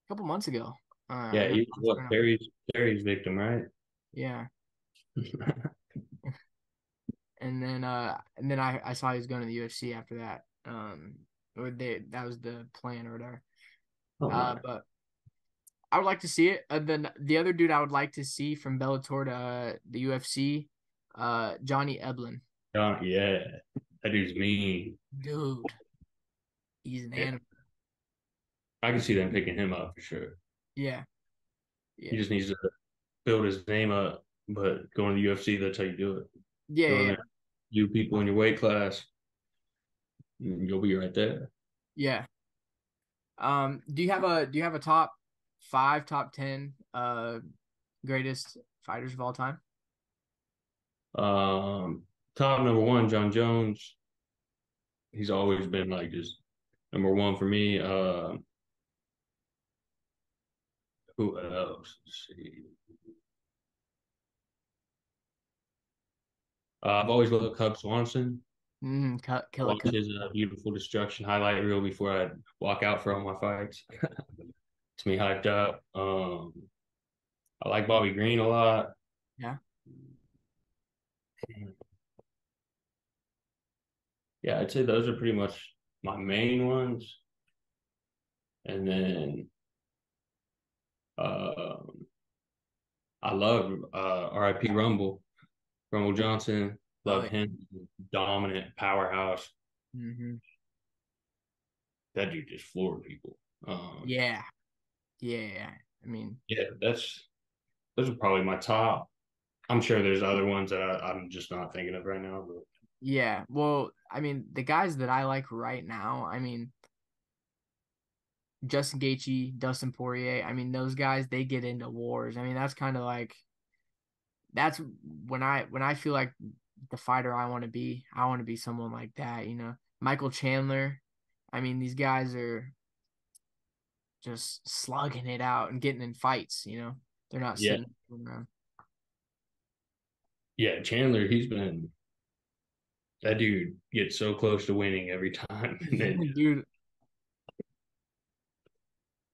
couple months ago. I Yeah, know he he was boxed bare what knuckle. Terry's victim, right? Yeah, and then I saw he was going to the UFC after that. Or that was the plan or whatever. Oh, nice. But I would like to see it. Then the other dude I would like to see from Bellator to the UFC, Johnny Eblin. Yeah, that dude's mean. Dude, he's an Yeah, animal. I can see them picking him up for sure. Yeah, He yeah, just needs to build his name up, but going to the UFC, that's how you do it. yeah, Go in yeah, there, you people in your weight class, you'll be right there. yeah. Do you have a top five, top 10 greatest fighters of all time? Top number one, John Jones. He's always been like just number one for me. Who else? Let's see. I've always loved Cub Swanson. Killer Watch Cook. his beautiful destruction highlight reel before I walk out for all my fights. It's me hyped up. I like Bobby Green a lot. Yeah. Yeah, I'd say those are pretty much my main ones. And then um, I love RIP Rumble Johnson. Oh Love yeah. him, dominant powerhouse. hmm That dude just floored people. Yeah. Yeah. I mean, Yeah, that's those are probably my top. I'm sure there's other ones that I'm just not thinking of right now. But yeah. Well, I mean, the guys that I like right now, I mean, Justin Gaethje, Dustin Poirier, I mean, those guys, they get into wars. I mean, that's kind of like that's when I feel like the fighter I want to be. I want to be someone like that. Michael Chandler. I mean, these guys are just slugging it out and getting in fights. They're not yeah, sitting around. yeah, Chandler, he's been that dude gets so close to winning every time, and then Dude,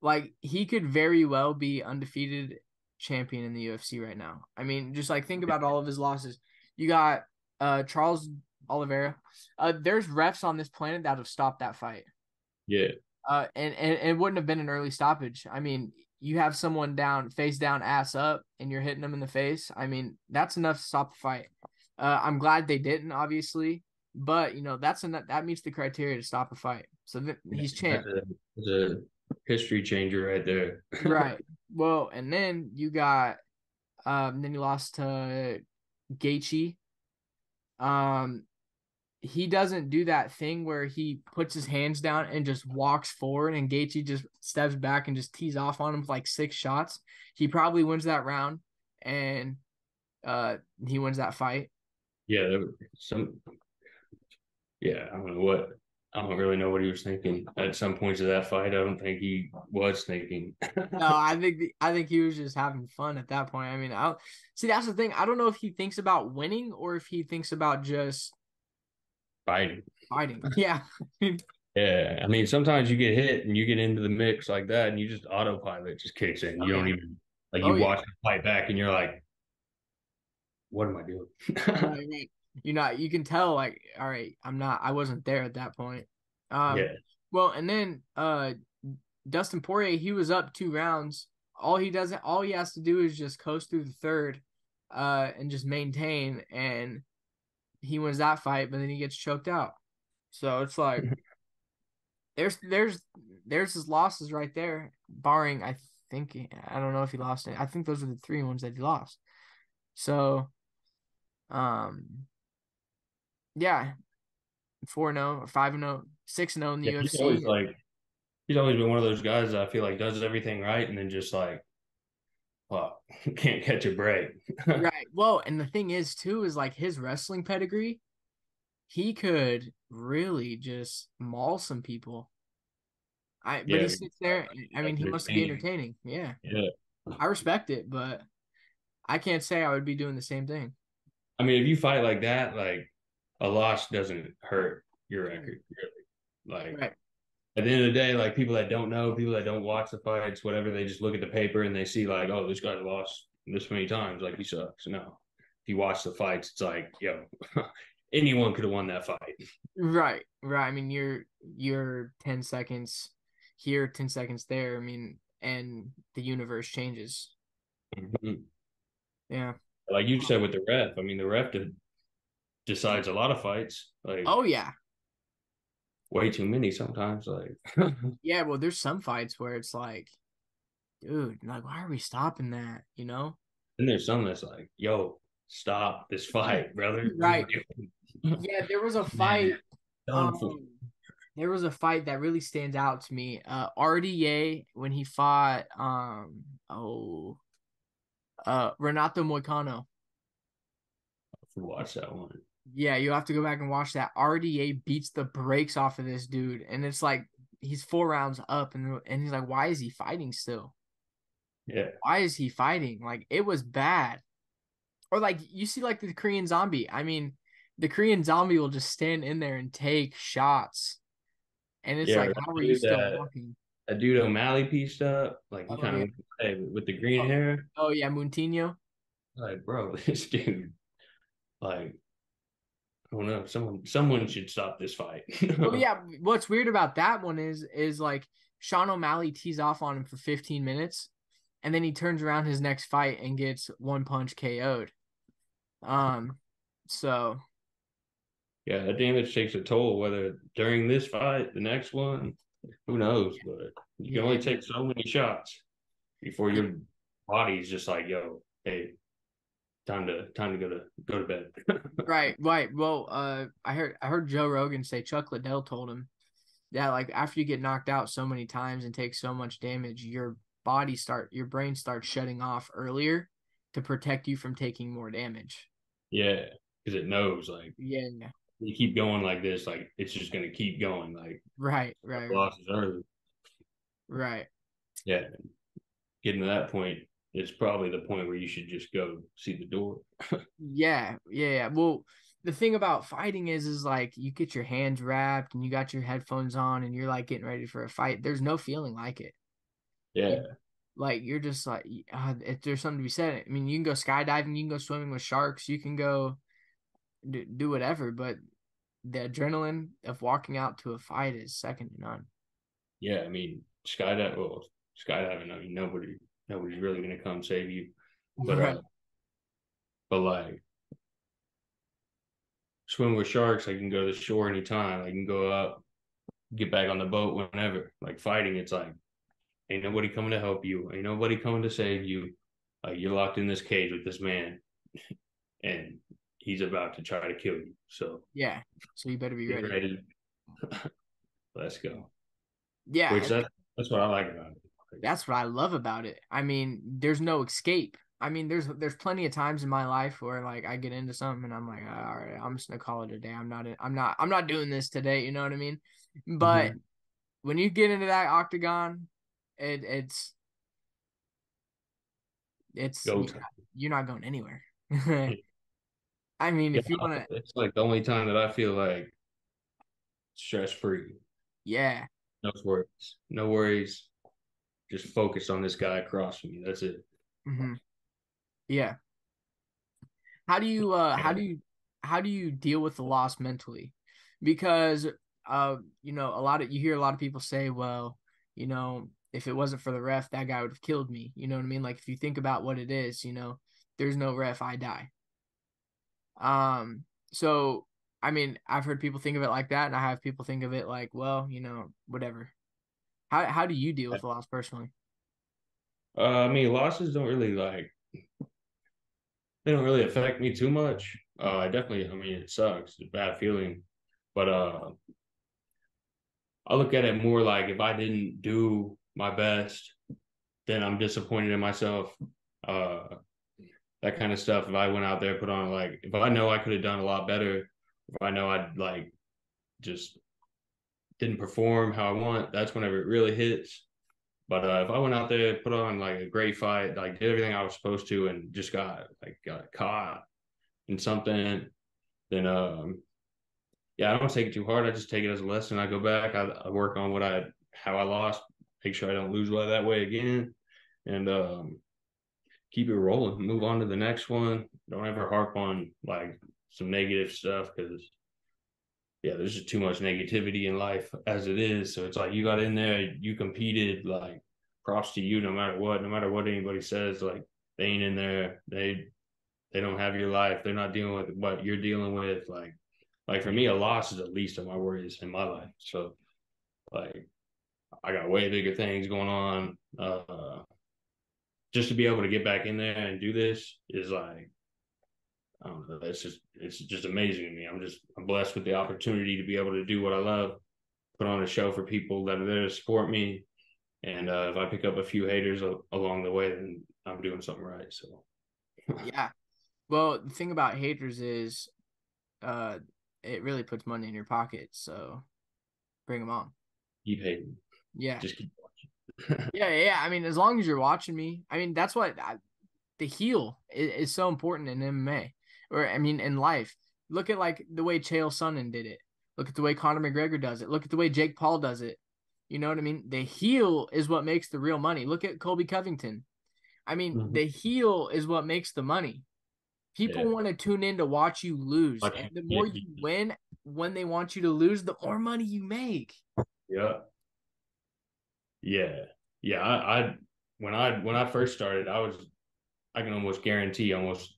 like he could very well be undefeated champion in the UFC right now. I mean, just like think about all of his losses. You got Charles Oliveira. There's refs on this planet that have stopped that fight. Yeah. And it wouldn't have been an early stoppage. I mean, you have someone down, face down, ass up, and you're hitting them in the face. I mean, that's enough to stop the fight. I'm glad they didn't, obviously, but that's enough. That meets the criteria to stop a fight. So he's champ. That's a history changer right there. Right. Well, and then you got then you lost to Gaethje. Um, he doesn't do that thing where he puts his hands down and just walks forward, and Gaethje just steps back and just tees off on him with like 6 shots. He probably wins that round, and he wins that fight. Yeah, there were some. Yeah, I don't really know what he was thinking at some points of that fight. I don't think he was thinking. No, I think he was just having fun at that point. I mean, I see that's the thing. I don't know if he thinks about winning or if he thinks about just Fighting. fighting. Yeah. Yeah, I mean, sometimes you get hit and you get into the mix like that, and you just autopilot just kicks in. Oh You don't yeah. even like Oh you yeah. watch the fight back, and you're like, "What am I doing?" Right, right. You can tell like, all right, I wasn't there at that point. Um, Yeah, well, and then Dustin Poirier, he was up 2 rounds. All he has to do is just coast through the third, and just maintain, and he wins that fight, but then he gets choked out. So it's like there's there's there's his losses right there, barring I don't know if he lost it. I think those are the 3 ones that he lost. So um yeah, 4-0 or 5-0, 6-0 in the yeah. UFC. He's always been one of those guys that I feel like does everything right, and then just like, well, can't catch a break. Right. Well, and the thing is too is like his wrestling pedigree, he could really just maul some people. But Yeah, he sits there. I mean, he wants to be entertaining. entertaining. Yeah, Yeah, I respect it, but I can't say I would be doing the same thing. I mean, if you fight like that, like a loss doesn't hurt your Mm. record, really. Like Right. at the end of the day, like people that don't know, people that don't watch the fights, whatever, they just look at the paper and they see like, oh, this guy's lost this many times, like he sucks. No, if you watch the fights, it's like, yo, anyone could have won that fight. Right. Right. I mean, you're 10 seconds here, 10 seconds there. I mean, and the universe changes. Mhm. Yeah. Like you said with the ref, I mean, the ref decides a lot of fights, like Oh yeah. way too many sometimes. Like, Yeah. Well, there's some fights where it's like, dude, like, why are we stopping that? You know? and there's some that's like, yo, stop this fight, brother. What are you Right. doing? Yeah. There was a Man, fight. done for. Um, there was a fight that really stands out to me. RDA when he fought Renato Moicano. Watch that one. Yeah, you have to go back and watch that. RDA beats the brakes off of this dude, and it's like he's 4 rounds up, and he's like, why is he fighting still? Yeah. Why is he fighting? Like it was bad. Or like you see like the Korean Zombie. I mean, the Korean Zombie will just stand in there and take shots, and it's Yeah, like, that how are you dude still that walking? that dude O'Malley pieced up, like he Oh kind yeah. of hey, with the green Oh, hair. oh yeah, Muntinho. Like, bro, this dude, like, I don't know, someone should stop this fight. Well, yeah. What's weird about that one is like Sean O'Malley tees off on him for 15 minutes, and then he turns around his next fight and gets one punch KO'd. Um, so Yeah, that damage takes a toll. Whether during this fight, the next one, who knows? But you can only yeah, take so many shots before your body's just like, yo, hey, time to go to bed. right, right. Well, I heard Joe Rogan say Chuck Liddell told him that like after you get knocked out so many times and take so much damage, your brain starts shutting off earlier to protect you from taking more damage. Yeah, because it knows like Yeah. you keep going like this, like it's just gonna keep going. Like Right, right, right, losses early. right. Yeah, getting to that point is probably the point where you should just go see the door. Yeah, yeah, yeah. Well, the thing about fighting is like you get your hands wrapped and you got your headphones on and you're like getting ready for a fight. There's no feeling like it. You, Yeah, like you're just like if there's something to be said. I mean, you can go skydiving, you can go swimming with sharks, you can go do whatever, but the adrenaline of walking out to a fight is second to none. Yeah, I mean, skydiving. I mean, nobody's really gonna come save you, but Right. like swim with sharks, I can go to the shore anytime. I can go up, get back on the boat whenever. Like fighting, it's like ain't nobody coming to help you, ain't nobody coming to save you. You're locked in this cage with this man, and he's about to try to kill you. So Yeah. So you better be get ready. ready. Let's go. Yeah, Which that's what I like about it. that's what I love about it. I mean, there's no escape. I mean, there's plenty of times in my life where like I get into something and I'm like, all right, I'm just gonna call it a day. I'm not doing this today. You know what I mean? But Mm-hmm. when you get into that octagon, it, it's it's Go time. you're not going anywhere. I mean, Yeah, if you want to, it's like the only time that I feel like stress free. yeah, No worries. No worries. Just focus on this guy across from you. That's it. hmm yeah. How do you And how do you deal with the loss mentally? Because you know, a lot of you hear a lot of people say, well, you know, if it wasn't for the ref, that guy would have killed me. You know what I mean? Like if you think about what it is, you know, there's no ref, I die. So I mean, I've heard people think of it like that, and I have people think of it like, well, you know, whatever. How do you deal with the loss personally? I mean, losses don't really they don't really affect me too much. I mean, it sucks. It's a bad feeling, but I look at it more like if I didn't do my best, then I'm disappointed in myself. Uh, that kind of stuff. If I went out there, put on like, if I know I could have done a lot better, if I know I'd like just didn't perform how I want, that's whenever it really hits. But if I went out there, put on like a great fight, like did everything I was supposed to, and just got caught in something, then yeah, I don't take it too hard. I just take it as a lesson. I go back, I work on how I lost, make sure I don't lose that way again, and keep it rolling. Move on to the next one. Don't ever harp on like some negative stuff because yeah, there's just too much negativity in life as it is. So it's like you got in there, you competed, like props to you no matter what anybody says, like they ain't in there, they don't have your life, they're not dealing with what you're dealing with. Like for me, a loss is the least of my worries in my life. So like I got way bigger things going on. Just to be able to get back in there and do this is like I don't know. It's just amazing to me. I'm blessed with the opportunity to be able to do what I love, put on a show for people that are there to support me. And if I pick up a few haters along the way, then I'm doing something right. So Yeah. Well, the thing about haters is uh it really puts money in your pocket, so bring them on. keep hating, Yeah. just keep watching. Yeah. I mean, as long as you're watching me, I mean, that's what the heel is so important in MMA, or I mean, in life. Look at like the way Chael Sonnen did it. Look at the way Conor McGregor does it. Look at the way Jake Paul does it. You know what I mean? The heel is what makes the real money. Look at Colby Covington. I mean, Mhm. the heel is what makes the money. People Yeah, want to tune in to watch you lose, watch and you the more get you beat. win when they want you to lose, the more money you make. Yeah, yeah, yeah. When I first started, I can almost guarantee almost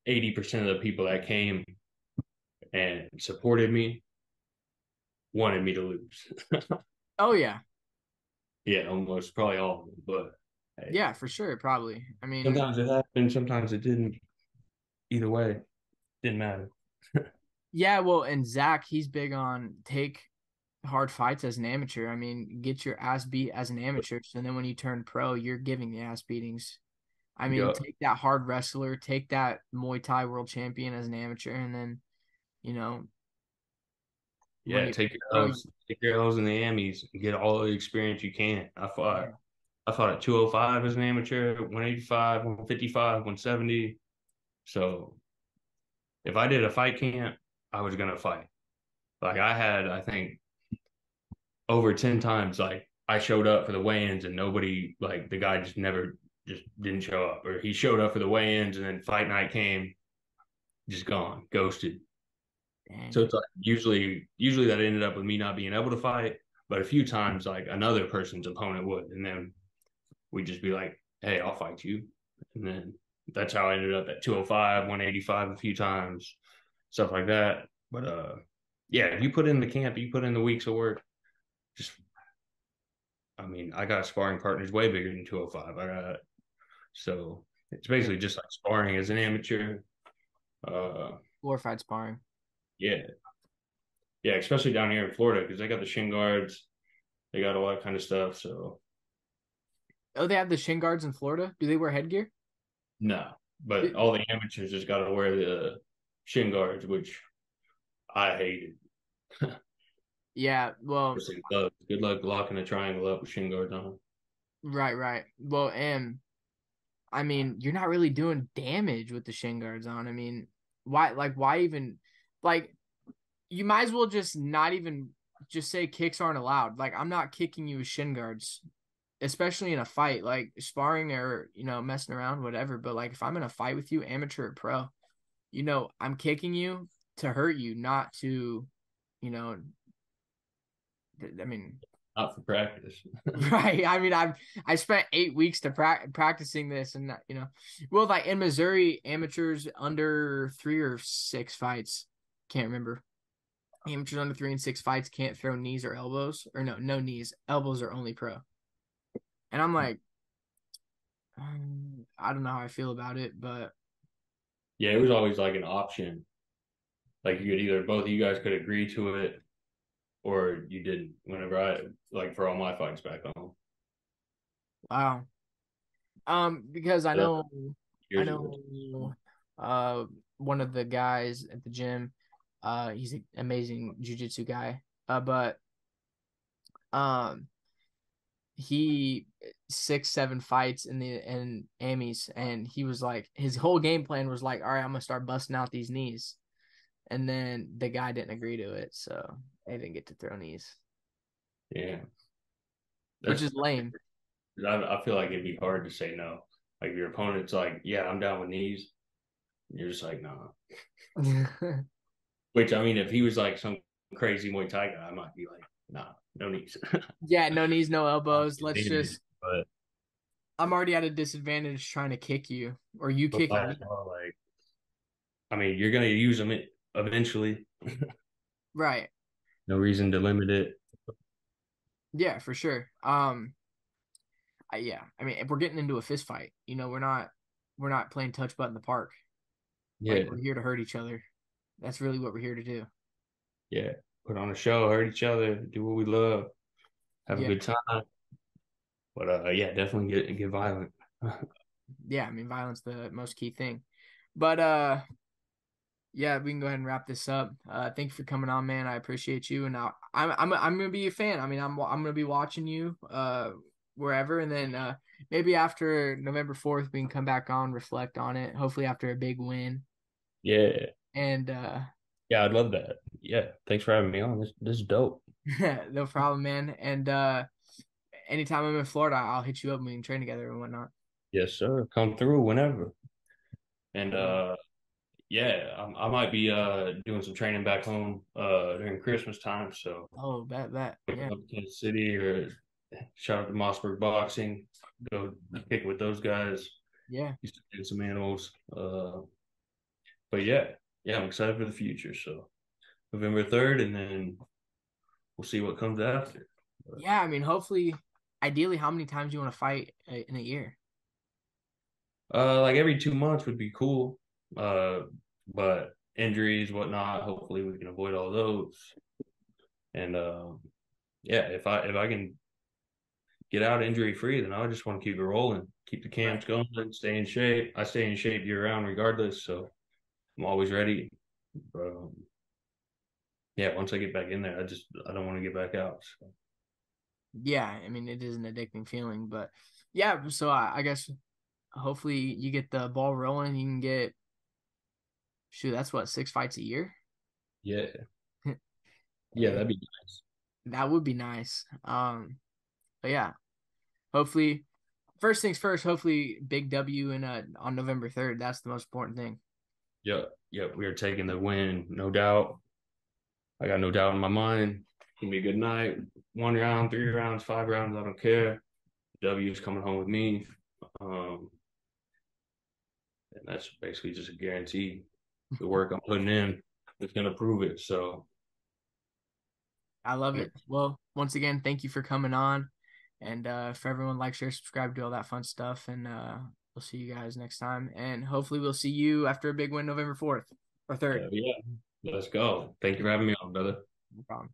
80% of the people that came and supported me wanted me to lose. Oh yeah. Yeah, almost probably all of them. But hey, Yeah, for sure, probably. I mean, sometimes it happened, sometimes it didn't. Either way, didn't matter. yeah, well, and Zach, he's big on take hard fights as an amateur. I mean, get your ass beat as an amateur. So then when you turn pro, you're giving the ass beatings. I mean, Yeah, take that hard wrestler, take that Muay Thai world champion as an amateur, and then, you know, when yeah. you pro, Take your L's in the Emmys, and get all the experience you can. yeah, I fought at 205 as an amateur, 185, 155, 170. So if I did a fight camp, I was gonna fight. Like I had, I think, over 10 times. Like I showed up for the weigh-ins and nobody, like the guy just didn't show up, or he showed up for the weigh-ins and then fight night came, just gone, ghosted. So Dang. it's like usually that ended up with me not being able to fight, but a few times like another person's opponent would, and then we'd just be like, "Hey, I'll fight you," and then that's how I ended up at 205, 185 a few times, stuff like that. But yeah, if you put in the camp, you put in the weeks of work, just I mean, I got sparring partners way bigger than 205. I got so it's Yeah. basically just like sparring as an amateur. Glorified sparring. Yeah, yeah, especially down here in Florida because they got the shin guards, they got all that kind of stuff. So Oh, they have the shin guards in Florida. Do they wear headgear? no, but all the amateurs just got to wear the shin guards, which I hated. Yeah. Well, Good luck locking a triangle up with shin guards on. right, right. Well, and I mean, you're not really doing damage with the shin guards on. I mean, why even, like, you might as well just not even just say kicks aren't allowed. Like, I'm not kicking you with shin guards, especially in a fight, like sparring or, messing around, whatever. But like, if I'm in a fight with you, amateur or pro, I'm kicking you to hurt you, not to, you know, I mean, Not for practice. right. I mean, I spent 8 weeks to practicing this, and well, like in Missouri, amateurs under 3 or 6 fights, can't remember. Amateurs under 3 and 6 fights can't throw knees or elbows, or no knees. Elbows are only pro. And I'm like, I don't know how I feel about it, but Yeah, it was always like an option. Like you could either both of you guys could agree to it or you didn't. Whenever I like for all my fights back home. wow. Because I Yeah, know, I years ago. know, one of the guys at the gym, he's an amazing jujitsu guy. But um, he 6, 7 fights in Amis, and he was like, his whole game plan was like, all right, I'm gonna start busting out these knees, and then the guy didn't agree to it, so they didn't get to throw knees, Yeah, which that's. is lame. I feel like it'd be hard to say no. Like your opponent's like, yeah, I'm down with knees. And you're just like, nah. Which I mean, if he was like some crazy Muay Thai guy, I might be like, nah, no knees. Yeah, no knees, no elbows. Let's just. But I'm already at a disadvantage trying to kick you, or you kicking me. like, I mean, you're gonna use them eventually. Right. No reason to limit it. Yeah, for sure. Yeah. I mean, if we're getting into a fist fight, we're not playing touch butt in the park. Like, Yeah, we're here to hurt each other. That's really what we're here to do. yeah. Put on a show, hurt each other, do what we love, have a Yeah. good time. But yeah, definitely get violent. Yeah. I mean, violence the most key thing. But yeah, we can go ahead and wrap this up. Thank you for coming on, man. I appreciate you. And I'm gonna be a fan. I mean, I'm gonna be watching you wherever, and then maybe after November 4th, we can come back on, reflect on it. Hopefully after a big win. Yeah, And yeah, I'd love that. Yeah, thanks for having me on. This is dope. no problem, man. And anytime I'm in Florida, I'll hit you up and we can train together and whatnot. Yes, sir. Come through whenever. And Yeah. yeah, I might be doing some training back home during Christmas time. So Oh, bet. up Yeah. to Kansas City or shout out to Mossberg Boxing. Go kick it with those guys. Yeah. Used to do some animals. But yeah, yeah, I'm excited for the future. So November 3rd, and then we'll see what comes after. But, Yeah. I mean, hopefully, ideally, how many times you want to fight in a year? like every 2 months would be cool. Uh, but injuries, whatnot. Hopefully, we can avoid all those. And yeah, if I can get out injury free, then I just want to keep it rolling, keep the Right. camps going, stay in shape. I stay in shape year round regardless, so I'm always ready. Um, yeah, once I get back in there, I don't want to get back out. So. Yeah. I mean, it is an addicting feeling, but yeah. So I guess hopefully you get the ball rolling. You can get, shoot, that's what, 6 fights a year? Yeah, yeah, Eh, that'd be nice. that would be nice. But yeah, hopefully, first things first. Hopefully, big W in on November 3rd. That's the most important thing. Yep, yep. We are taking the win, no doubt. I got no doubt in my mind. It's gonna be a good night. 1 round, 3 rounds, 5 rounds. I don't care. W is coming home with me. Um, and that's basically just a guarantee. The work I'm putting in is gonna prove it. So I love I'm it. Well, once again, thank you for coming on. And for everyone, like, share, subscribe, do all that fun stuff. And we'll see you guys next time. And hopefully, we'll see you after a big win November 4th or 3rd. yeah, let's go. Thank you for having me on, brother. No problem.